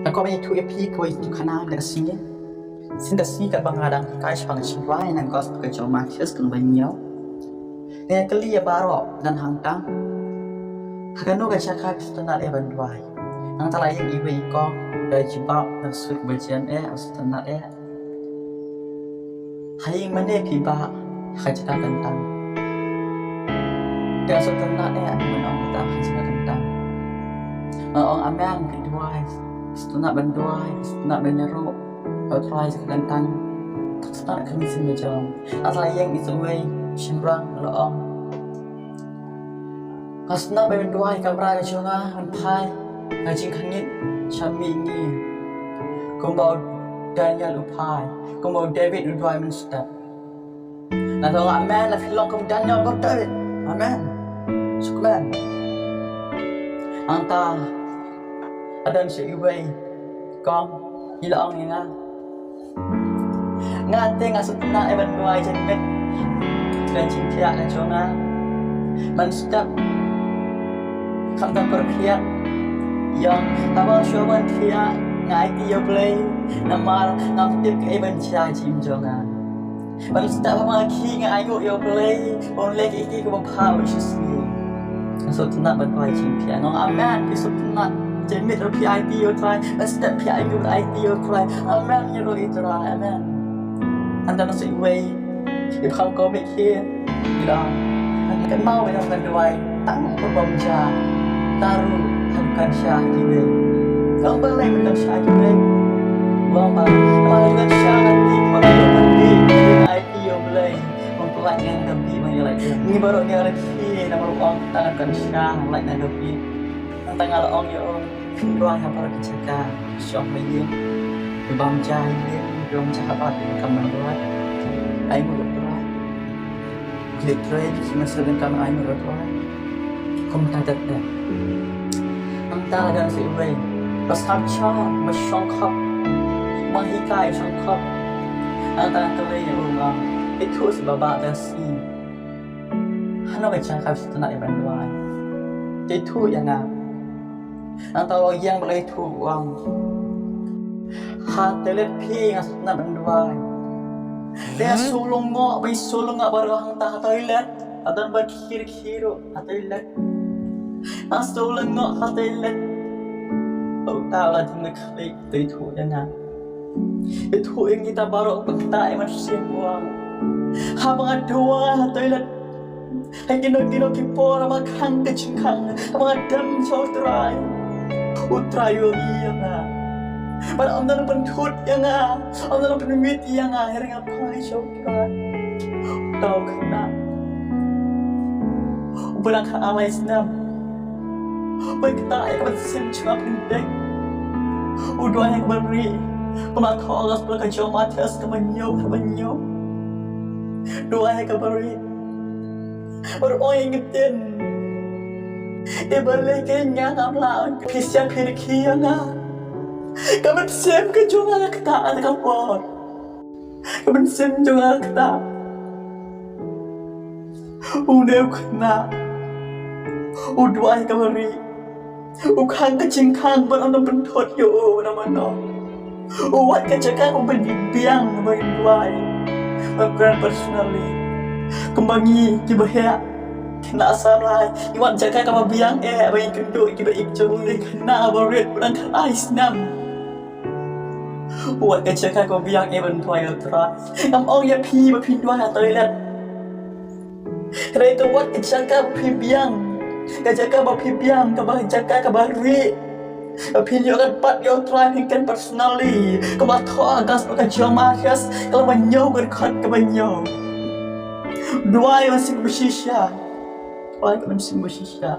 Aku banyak tu epi kau itu kanan dekat sini. Sini kat bangadang kai sepang Duwai nan kau ke jauh Marcus kan banyak. Dengan kali ya baroh dan hangtang. Hakano ke cakap setelah Duwai. Ang talay yang iwi ko dari jibab dan suik berjian setelah Haying mana piba kacaka kentang. Dan setelah menong kita kacaka kentang. Ang amang Duwai. Setelah Duwai, setelah Nyeruk, kau try sekali kentang, setelah kami semua jam. Asal yang isuai cimrang loong. Setelah Duwai kau berada cunga, menpai, ngajing kangit, camingi. Kau bawa Daniel upai, kau bawa David Duwai menstep. Nanti orang aman lah filong kau Daniel bawa David, aman, syukuran. Anta ada si iway kong ilaong nga ngate nga setelah Duwai jenmet dan cinta dan jonga menstep kamta perkiat yang abang syuman kia ngai dia Blei namar namtip ke chia jim jonga menstep hamaki ngai ayu yo Blei only iki ke bapau shisni setelah Duwai cinta ngong aman setelah Jemit or PIT or try, a step PIT or IT or try, a man you really try, a man. And then I say, way, if how go make here, you know, and the mau with the Duwai, tang for bomja, taru, and can shy away. Don't believe in the shy away. Mama, I can shy and think what you can be, IT or Blei, on black and the beat when you like it. You baroh near a key, number one, tang can shy, like that of beat. And tang on your own. Duwai apa kerja syok meyin, bam jahil, bam jahabat kamar Duwai, air mulut Duwai, kulit Duwai masukkan kamar air mulut Duwai, kamu tak ada. Anta dan si Blei, pasal cah masyongkap, mahikai syongkap, anta terlei rumah, itu sebab ada si, hanya bercakap setelah Duwai, itu yang Antara yang boleh tuang hati lepi ngasna Duwai. Dia sulung ngok bai sulung ngak baroh hang ta toilet adan berkir-kiru toilet. Sulung ngok toilet. Au ta la ting klik tu tu yang itu yang kita baroh bentai manusia buang. Ha Duwai toilet. Hai kino kipor makan kecingkang madam chotrai utrai iya nga pada amdan pentut yang amdan penmit yang hereng apa chotrai tau kena ulang ka alai snam baik kita ai kan sim cuma pendek udua yang beri pematholas belaka jomatas kemenyau dua yang beri baroh ingetin dia balik kenyang amlaan pisang kyrkhu kamu sem ke junga kita ada kapor kamu sem junga kita udah kena udua yang beri ukang kecingkang beronda bentot yo nama uat kecekang berdibiang Duwai bukan personally kembangi kibahya kena asam lai iwan jaga kama biang bayi kenduk kiba ikjung le kena baret bulan kan ais nam buat jaga kama biang ben Duwai ultra am ong ya pi ba pin Duwai toilet kena itu buat jaga pi biang jaga ba pi biang ka ba jaga ka bari pin yo kan pat yo ultra kan personally kama tho agas ba jong Marcus kalau banyo kan ka banyo Duwai masih bersisa. Duwai masih bersisa.